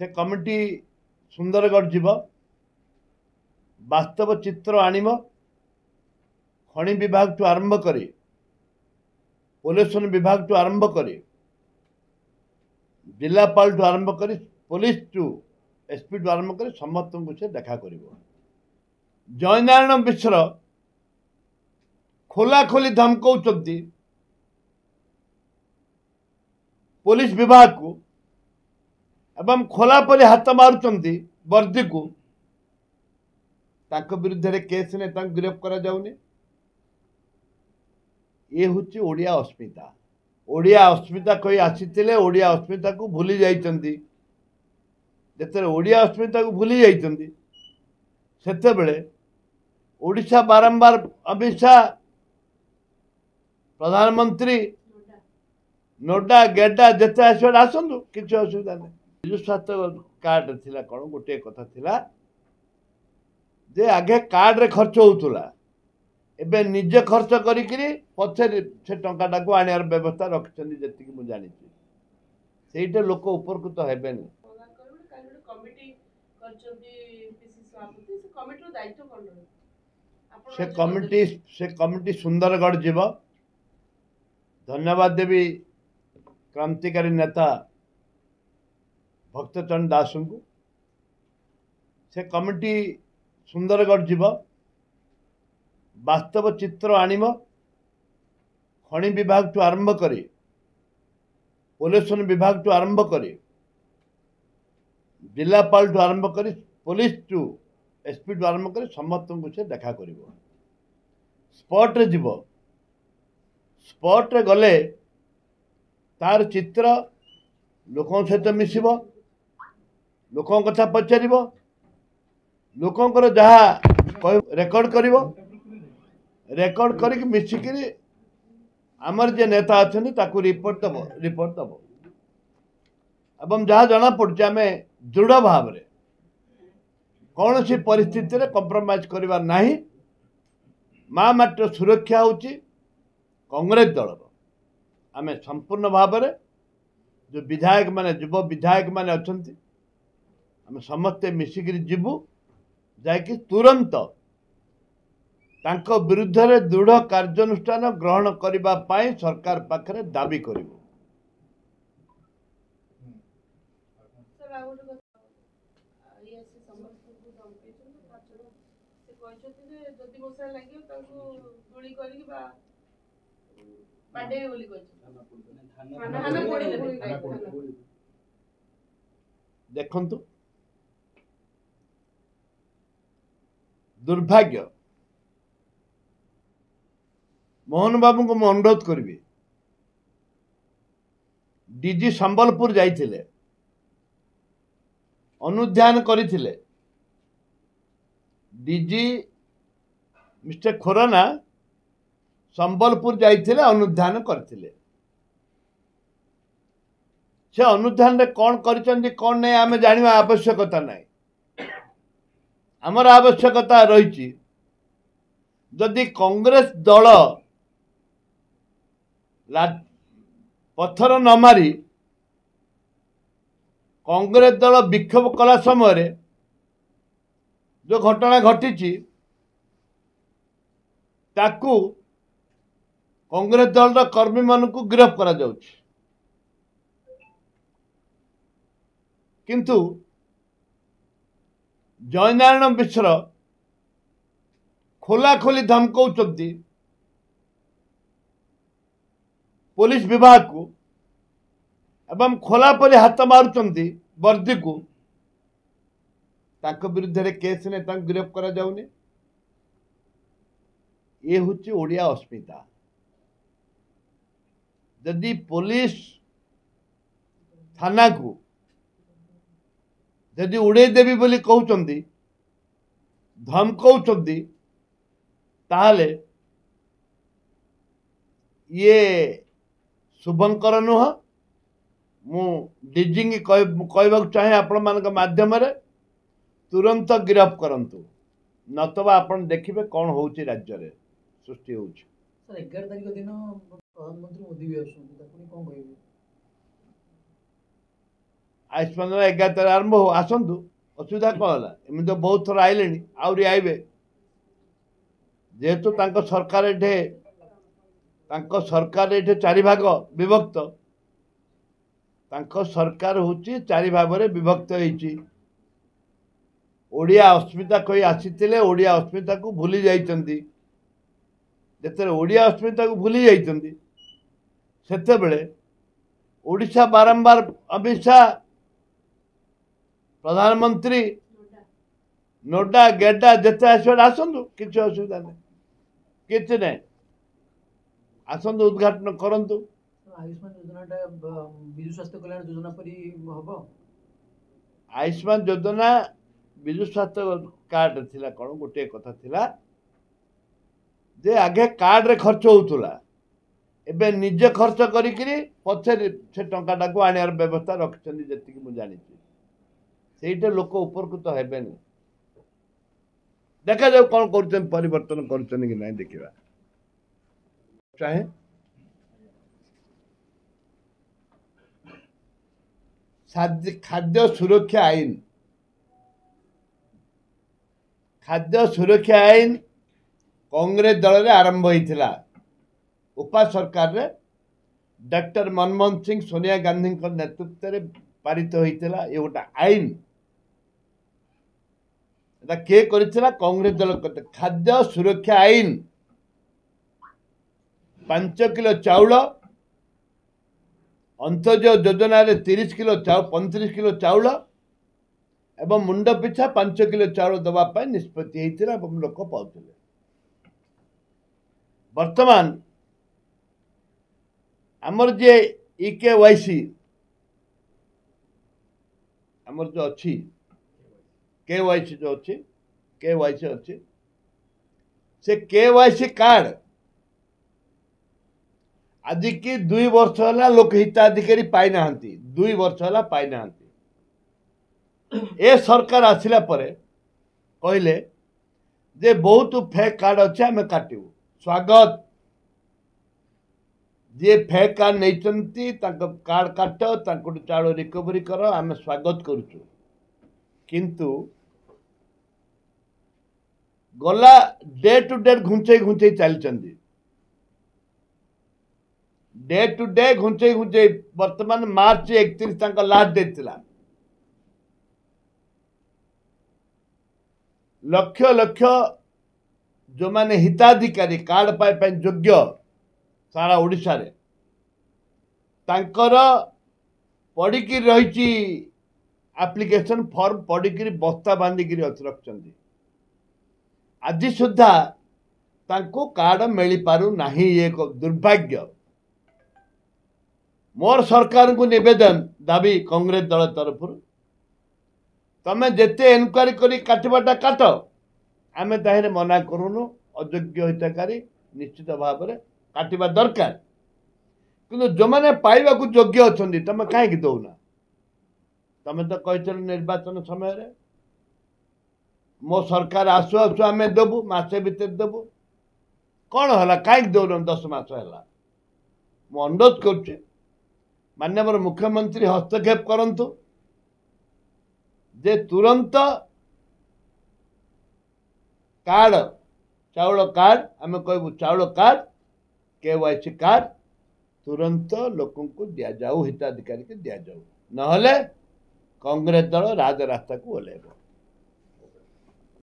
से कमिटी सुंदरगढ़ जीव वास्तव चित्र आनिब खनि विभाग टू आरंभ करी पोल्यूशन विभाग टू आरंभ करी जिलापाल टू आरंभ करी पुलिस टू एसपी टू आरंभ करी समस्त को से देखा कर जयनारायण मिश्र खोला खोली धमकाऊ पुलिस विभाग को एवं खोला परी हाथ मारुंट वर्दी को विरुद्ध रे केस ने गिरफ करा जाउनी। ये हूँ ओडिया अस्मिता ओडिया अस्मिता कही आसी ओडिया अस्मिता को भूली जाइछंती जेते ओडिया अस्मिता को भूली जाइछंती सेते बेले ओडिशा बारंबार अमित शाह प्रधानमंत्री नोडा गेडा जेते आसो आसतु किसी असुविधा नहीं। विजु स्वास्थ्य कार्ड थिला कौन गोटे कथा थिला जे आगे कार्ड रे खर्च होउतुला एबे निजे खर्च करी पछे से टंकाटा को आनियार व्यवस्था रखिछन्ती जेतिक मु जानि छी सेइटा लोक उपरकृत हेबेनी। से कमिटी सुंदरगढ़ जीव धन्यवाद देवी क्रांतिकारी नेता भक्तचरण दास को से कमिटी सुंदरगढ़ जीव वास्तव चित्र आनिब खनि विभाग टू आरंभ करी पोल्यूशन विभाग टू आरंभ करी जिलापाल टू आरंभ करी पुलिस टू एसपी टू आरंभ करी समस्त को से देखा कर स्पॉट रे जीव स्पॉट रे गले तार चित्र लोकों सहित मिसिब लोकों कथा पचार लोकंर जहा रेकर्ड कर रेकर्ड करके मिसिकी आमर जे नेता अच्छा रिपोर्ट दब एवं जहाँ जना पड़े आम दृढ़ भाव में कौन सी परिस्थिति रे कंप्रोमाइज करवा नहीं। माँ माटी सुरक्षा होची कांग्रेस दल आम संपूर्ण भाव में जो विधायक माने युव विधायक माने अछंती आम समस्ते मिसिकी जीवु जाकि तुरंत तांको विरुद्ध रे दृढ़ कार्यानुष्ठान ग्रहण करिबा पाई सरकार पाखरे दाबी करिवो। देखंतु दुर्भाग्य मोहन बाबू को अनुरोध करी डीजी संबलपुर जाइथिले अनुध्यान करथिले डीजी मिस्टर खोराना संबलपुर जाइथिले अनुध्यान करथिले से अनुध्यान रे कौन करिसंती कौन नहीं आमे जानिबा आवश्यकता नहीं। आमर आवश्यकता रही जदि कांग्रेस दल पत्थर न मारी कांग्रेस दल विक्षोभ कला समय जो घटना घटी ताकू कांग्रेस दल कर्मी मान को गिरफ्त करा जाउछि किंतु जयनारायण मिश्र खोला खोली धमकाऊ पुलिस विभाग को एवं खोला परी हाथ मारुंट वर्दी को विरुद्ध रे केस ने गिरफ करा जाउनी। ये हूँ ओडिया अस्मिता जदि पुलिस थाना को जदि उड़े देवी बोली कहउचंदी धमकाउचंदी ताहले ये शुभंकर नुह मु डीजी कहवाक चाहे आपण मान माध्यम तुरंत गिरफ्त करंतु नतबा आपण देखिबे कौन होउची राज्य रे सृष्टि होउची। सर 11 तारिख दिन प्रधानमंत्री मोदी भी आसुंती ताकू कोन कहबे आयुष्मान 11 तारिख आरंभ हो आसतु असुविधा कौन है एम तो बहुत थर आइले आहरी आइबे जेहेतु सरकार ये चारि भाग विभक्त सरकार हूँ चारि भाग में विभक्त होती ओडिया अस्मिता कही आसी ओडिया अस्मिता को भूली जाइछन्ति जेते ओडिया अस्मिता को भूली जाइछन्ति सेते बेले ओडिशा बारंबार अमित शाह प्रधानमंत्री नोडा गेडा जिते आसतु किसी असुविधा नहीं किसी नहीं आसतु उद्घाटन करंतु आयुष्मान योजना विजु स्वास्थ्य कल्याण योजना परी हम आयुष्मान योजना विजु स्वास्थ्य कार्ड थिला कौन गोटे कथा थिला जे आगे कार्ड रे खर्च होउतुला एबे निजे खर्च करिकरी पछे से टंकाटा को आनियार व्यवस्था रखिछन्ती जति कि मु जानि ସେଇଟା ଲୋକ ଉପକୃତ ହେବେନି ଦେଖାଯାଉ କ'ଣ କରୁଛନ୍ତି ପରିବର୍ତ୍ତନ କରୁଛନ୍ତି କି ନାହିଁ ଦେଖିବା ଚାहे ଖାଦ୍ୟ ସୁରକ୍ଷା ଆଇନ कांग्रेस दल रे आरंभ होइथिला उपा सरकार रे डॉक्टर मनमोहन सिंह सोनिया गांधी नेतृत्व रे पारित होइथिला ये गोटा आईन किए कांग्रेस दल खाद्य सुरक्षा आईन 5 किलो चाउल अंत्योदय योजना रे 30 किलो 35 किलो चाउल एवं मुंड पिछा 5 किलो चाउल दबा पाई निष्पत्ति होइथिला एवं लोक पाउथिले वर्तमान आमर जे इकेवाईसी आमर जो अच्छी केवाईसी जो अच्छी केवाईसी अच्छी से केवाईसी कार्ड आज की 2 वर्ष है लोक हिताधिकारी पाई ना 2 वर्ष है पाई ना ए सरकार आसिला परे कहले जे बहुत फेक कार्ड अच्छे आम काटू स्वागत जे फेक कार्ड नहीं कार्ड काट चाउल रिकवरी कर आम स्वागत करुचु किंतु गला डे टू डे घुंचे घुंचे चलती डे टू डे घुंचे घुंचे वर्तमान मार्च 31 लास्ट डेट थिला लक्ष लक्ष जो माने हिताधिकारी कार्ड पाई योग्य सारा ओडिशा रे तांकर पड़िकी रही एप्लिकेशन फॉर्म पड़िकी बस्ता बांधिकी रखिछन्ति आज सुधा तांको कार्ड मिल पारु नाही एक दुर्भाग्य मोर सरकार को निवेदन दाबी कांग्रेस दल तरफ तमें जेते एनक्वारी करी काटबाटा काट आमे ताहे मना करूनु अयोग्य हितकारी निश्चित भाव में काटिबा दरकार किंतु जो माने पाइबा को योग्य अछन्ति तमे काहे दौना तमें तो कहते निर्वाचन समय रे मो सरकार आसु आसु आम देबू मसे भितर देबू कौन है कहीं दौन 10 मास है मु अनुरोध कर माननीय मुख्यमंत्री हस्तक्षेप करंतु जे तुरंत कार्ड चाउल कार्ड आम कहबू चाउल कार्ड केवाईसी कार्ड तुरंत लोक दि जाऊ हिताधिकारी के दि जाऊ नहले कांग्रेस दल राजरास्ता को ओह्लैब।